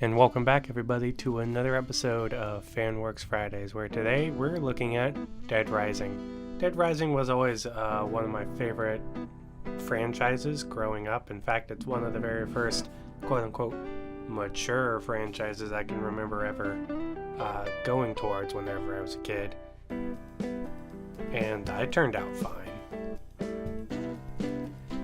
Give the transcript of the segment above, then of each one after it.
And welcome back, everybody, to another episode of FanWorks Fridays, where today we're looking at Dead Rising. Dead Rising was always one of my favorite franchises growing up. In fact, it's one of the very first quote-unquote mature franchises I can remember ever going towards whenever I was a kid. And I turned out fine.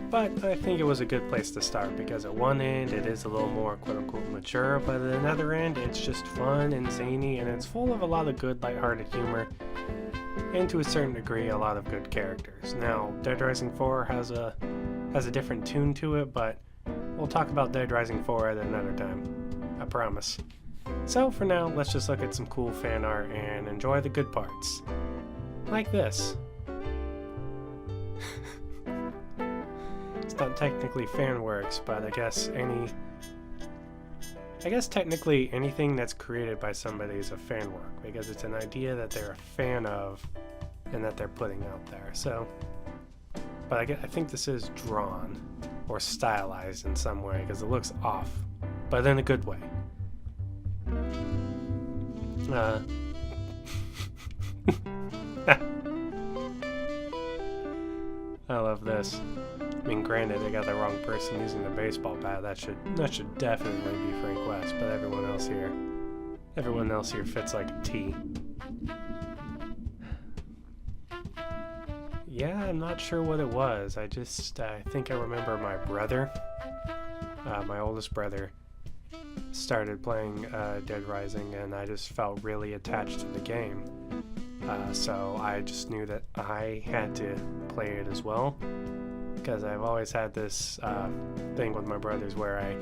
But I think it was a good place to start because at one end it is a little more quote-unquote mature, but at another end it's just fun and zany, and it's full of a lot of good lighthearted humor and to a certain degree a lot of good characters. Now, Dead Rising 4 has a different tune to it, but we'll talk about Dead Rising 4 at another time. I promise. So for now, let's just look at some cool fan art and enjoy the good parts. Like this. It's not technically FanWorks, but I guess technically anything that's created by somebody is a fan work, because it's an idea that they're a fan of and that they're putting out there. So, but I think this is drawn or stylized in some way because it looks off, but in a good way. I love this. I mean, granted, they got the wrong person using the baseball bat. That should definitely be Frank West, but everyone else here fits like a T. Yeah, I'm not sure what it was. I think I remember my brother, my oldest brother, started playing Dead Rising, and I just felt really attached to the game. So I just knew that I had to play it as well, because I've always had this thing with my brothers where I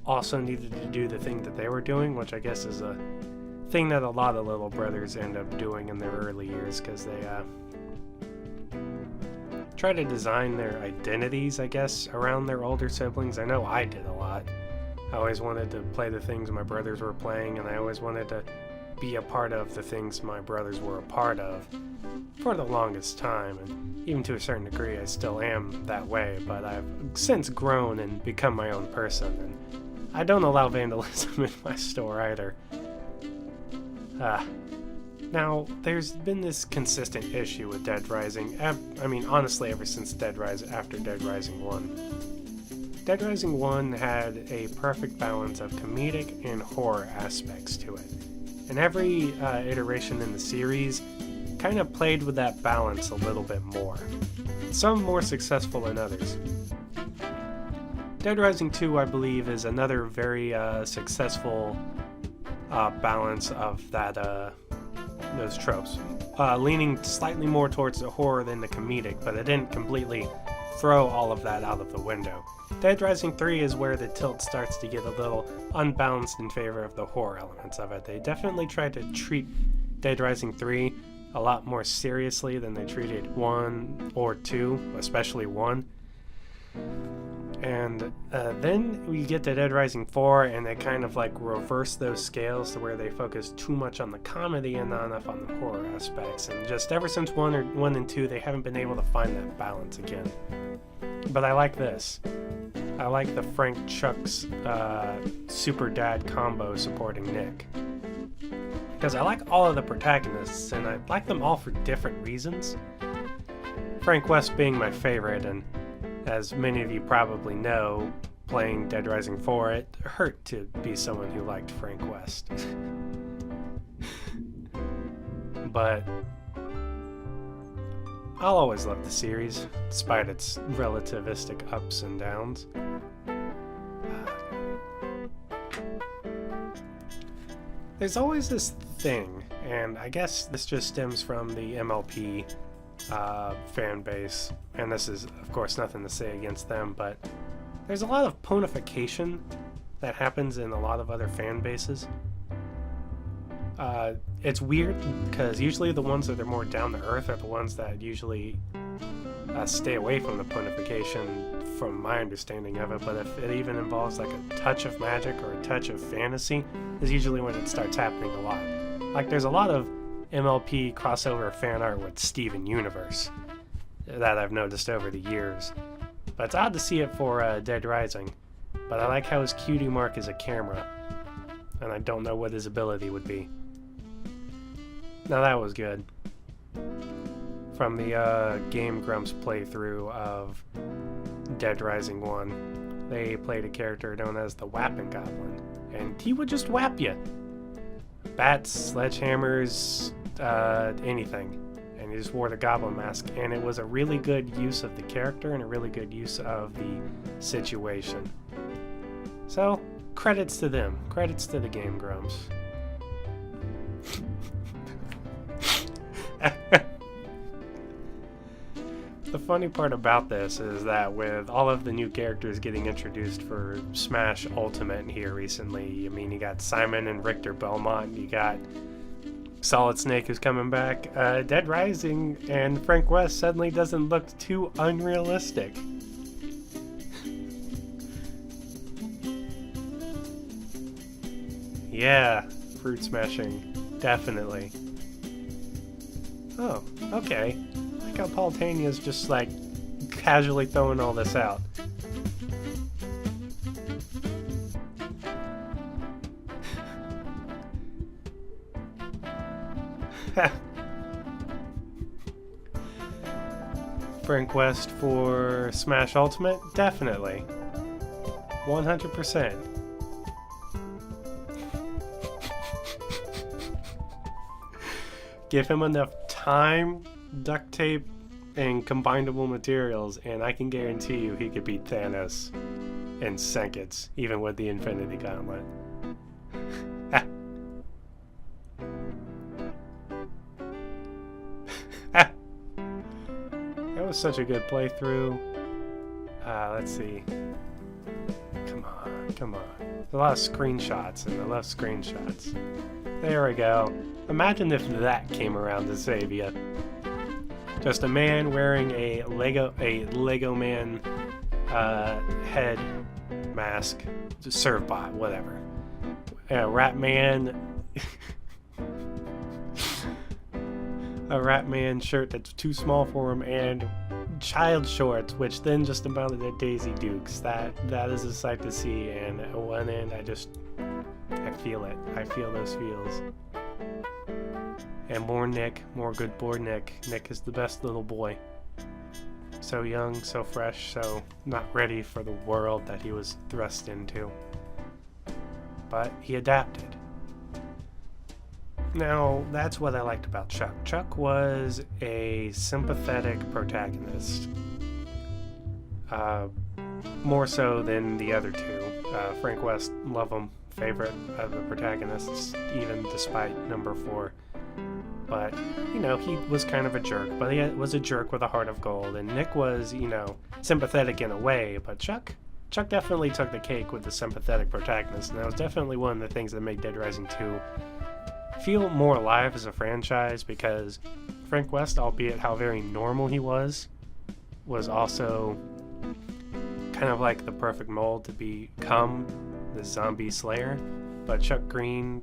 also needed to do the thing that they were doing, which I guess is a thing that a lot of little brothers end up doing in their early years, because they try to design their identities, I guess, around their older siblings. I know I did a lot. I always wanted to play the things my brothers were playing, and I always wanted to be a part of the things my brothers were a part of for the longest time, and even to a certain degree I still am that way, but I've since grown and become my own person, and I don't allow vandalism in my store either. Now, there's been this consistent issue with Dead Rising, honestly ever since after Dead Rising 1. Dead Rising 1 had a perfect balance of comedic and horror aspects to it. And every iteration in the series kind of played with that balance a little bit more. Some more successful than others. Dead Rising 2, I believe, is another very successful balance of those tropes. Leaning slightly more towards the horror than the comedic, but it didn't completely throw all of that out of the window. Dead Rising 3 is where the tilt starts to get a little unbalanced in favor of the horror elements of it. They definitely tried to treat Dead Rising 3 a lot more seriously than they treated 1 or 2, especially 1. And then we get to Dead Rising 4, and they kind of like reverse those scales to where they focus too much on the comedy and not enough on the horror aspects. And just ever since 1 and 2, they haven't been able to find that balance again. But I like this. I like the Frank Chuck's super dad combo supporting Nick. Because I like all of the protagonists, and I like them all for different reasons. Frank West being my favorite, and as many of you probably know, playing Dead Rising 4, it hurt to be someone who liked Frank West. But I'll always love the series, despite its relativistic ups and downs. There's always this thing, and I guess this just stems from the MLP fan base, and this is, of course, nothing to say against them, but there's a lot of ponification that happens in a lot of other fan bases. It's weird, because usually the ones that are more down to earth are the ones that usually stay away from the ponification, from my understanding of it, but if it even involves like a touch of magic or a touch of fantasy, is usually when it starts happening a lot. Like, there's a lot of MLP crossover fan art with Steven Universe that I've noticed over the years, but it's odd to see it for Dead Rising. But I like how his cutie mark is a camera. And I don't know what his ability would be. Now that was good. From the Game Grumps playthrough of Dead Rising 1, they played a character known as the Whapping Goblin. And he would just whap you. Bats, sledgehammers, anything. And he just wore the goblin mask. And it was a really good use of the character and a really good use of the situation. So, credits to them. Credits to the Game Grumps. The funny part about this is that with all of the new characters getting introduced for Smash Ultimate here recently, I mean, you got Simon and Richter Belmont, you got Solid Snake who's coming back, Dead Rising and Frank West suddenly doesn't look too unrealistic. Yeah, fruit smashing, definitely. Oh, okay. I like how Paul Tanya's just like casually throwing all this out. Frank West for Smash Ultimate? Definitely. 100%. Give him enough time, duct tape, and combinable materials, and I can guarantee you he could beat Thanos in seconds, even with the Infinity Gauntlet. That was such a good playthrough. Let's see. Come on. There's a lot of screenshots, and I love screenshots. There we go. Imagine if that came around to save you. Just a man wearing a Lego Man head mask, Servbot, whatever. A Rat Man, a Rat Man shirt that's too small for him, and child shorts, which then just amounted to Daisy Dukes. That is a sight to see, and at one end, I feel it. I feel those feels. And more Nick, more good boy Nick. Nick is the best little boy. So young, so fresh, so not ready for the world that he was thrust into. But he adapted. Now, that's what I liked about Chuck. Chuck was a sympathetic protagonist. More so than the other two. Frank West, love him, favorite of the protagonists, even despite number 4. But, you know, he was kind of a jerk, but he was a jerk with a heart of gold. And Nick was, you know, sympathetic in a way, but Chuck definitely took the cake with the sympathetic protagonist. And that was definitely one of the things that made Dead Rising 2 feel more alive as a franchise, because Frank West, albeit how very normal he was also kind of like the perfect mold to become the zombie slayer. But Chuck Green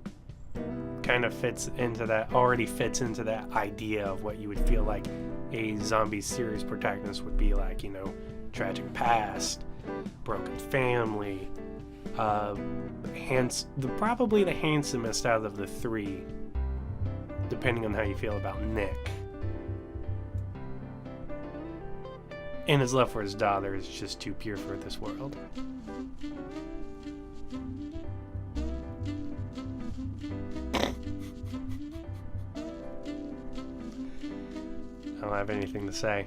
kind of already fits into that idea of what you would feel like a zombie series protagonist would be like, you know, tragic past, broken family, probably the handsomest out of the 3, depending on how you feel about Nick. And his love for his daughter is just too pure for this world. I don't have anything to say.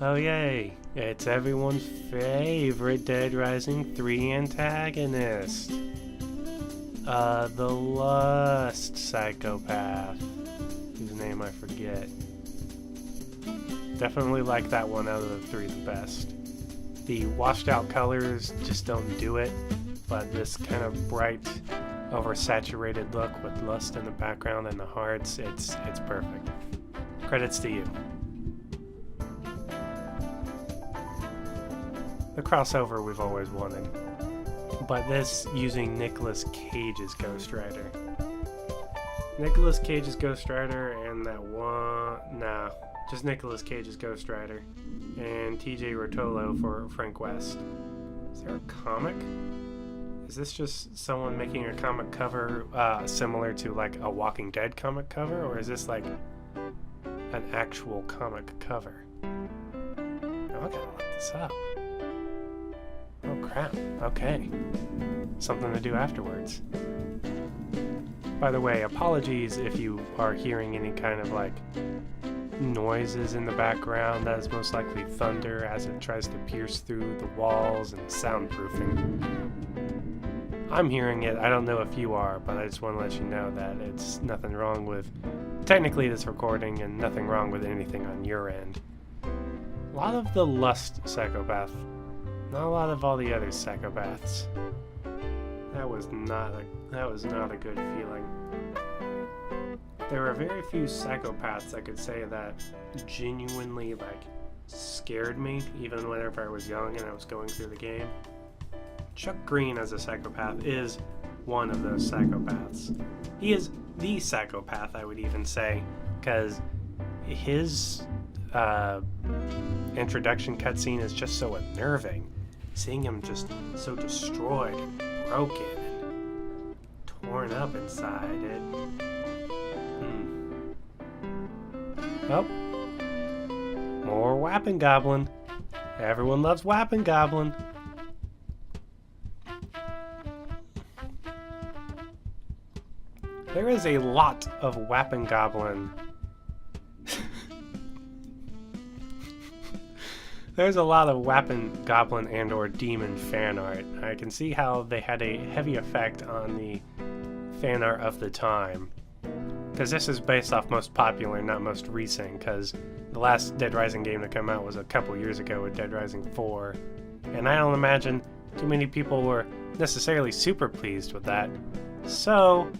Oh yay! It's everyone's favorite Dead Rising 3 antagonist. The Lust Psychopath, whose name I forget. Definitely like that one out of the 3 the best. The washed out colors just don't do it, but this kind of bright, oversaturated look with lust in the background and the hearts, it's perfect. Credits to you. The crossover we've always wanted, but this using Nicolas Cage's Ghost Rider. Nicolas Cage's Ghost Rider and that one, just Nicolas Cage's Ghost Rider, and TJ Rotolo for Frank West. Is there a comic? Is this just someone making a comic cover similar to like a Walking Dead comic cover, or is this like an actual comic cover? Oh, I gotta look this up. Oh crap, okay. Something to do afterwards. By the way, apologies if you are hearing any kind of like noises in the background. That is most likely thunder as it tries to pierce through the walls and soundproofing. I'm hearing it. I don't know if you are, but I just want to let you know that it's nothing wrong with technically this recording and nothing wrong with anything on your end. A lot of the Lust psychopath, not a lot of all the other psychopaths. That was not a good feeling. There are very few psychopaths I could say that genuinely like scared me, even whenever I was young and I was going through the game. Chuck Green as a psychopath is one of those psychopaths. He is the psychopath, I would even say, because his introduction cutscene is just so unnerving. Seeing him just so destroyed and broken and torn up inside it. Oh, more Whapping Goblin. Everyone loves Whapping Goblin. There is a lot of Whapping Goblin. There's a lot of Whapping Goblin and or Demon fan art. I can see how they had a heavy effect on the fan art of the time. Because this is based off most popular, not most recent, because the last Dead Rising game to come out was a couple years ago with Dead Rising 4. And I don't imagine too many people were necessarily super pleased with that. So,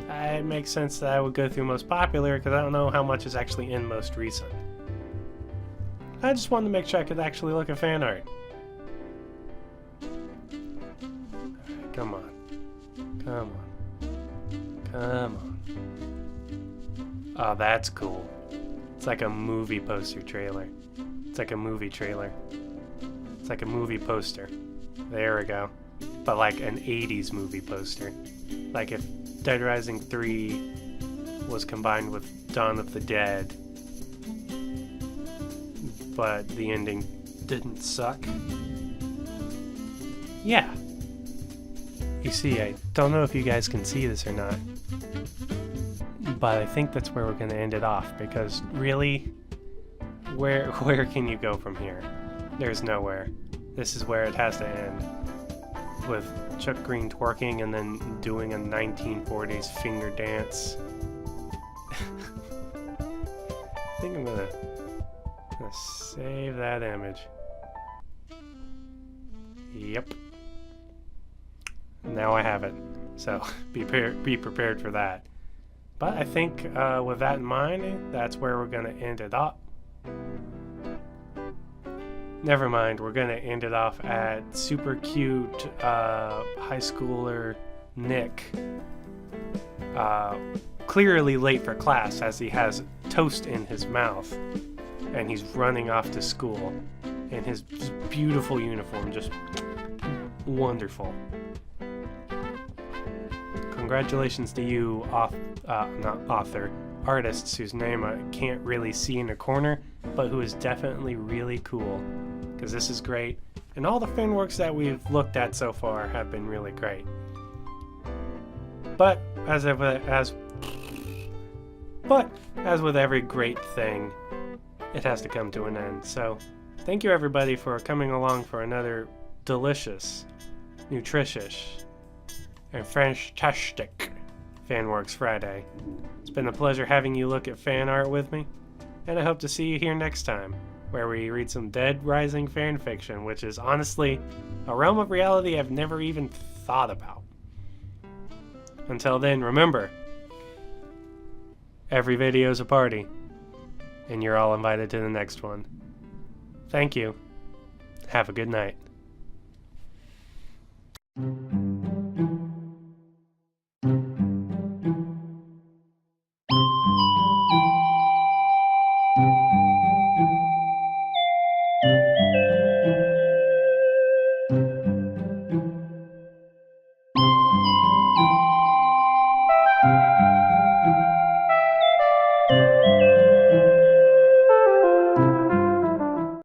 it makes sense that I would go through most popular, because I don't know how much is actually in most recent. I just wanted to make sure I could actually look at fan art. Alright, come on. Come on. Come on. Oh, that's cool. It's like a movie poster trailer. It's like a movie trailer. It's like a movie poster. There we go. But like an 80s movie poster. Like if Dead Rising 3 was combined with Dawn of the Dead, but the ending didn't suck. Yeah. You see, I don't know if you guys can see this or not, but I think that's where we're going to end it off, because really, where can you go from here? There's nowhere. This is where it has to end, with Chuck Green twerking and then doing a 1940s finger dance. I think I'm gonna save that image. Yep. Now I have it. So be prepared for that. But I think with that in mind, that's where we're going to end it up. Never mind, we're going to end it off at super cute high schooler Nick. Clearly late for class as he has toast in his mouth. And he's running off to school in his beautiful uniform. Just wonderful. Congratulations to you, artists whose name I can't really see in the corner, but who is definitely really cool, because this is great, and all the FanWorks that we've looked at so far have been really great. But as with every great thing, it has to come to an end. So thank you everybody for coming along for another delicious, nutritious, and fantastic FanWorks Friday. It's been a pleasure having you look at fan art with me, and I hope to see you here next time, where we read some Dead Rising fan fiction, which is honestly a realm of reality I've never even thought about. Until then, remember, every video is a party, and you're all invited to the next one. Thank you. Have a good night.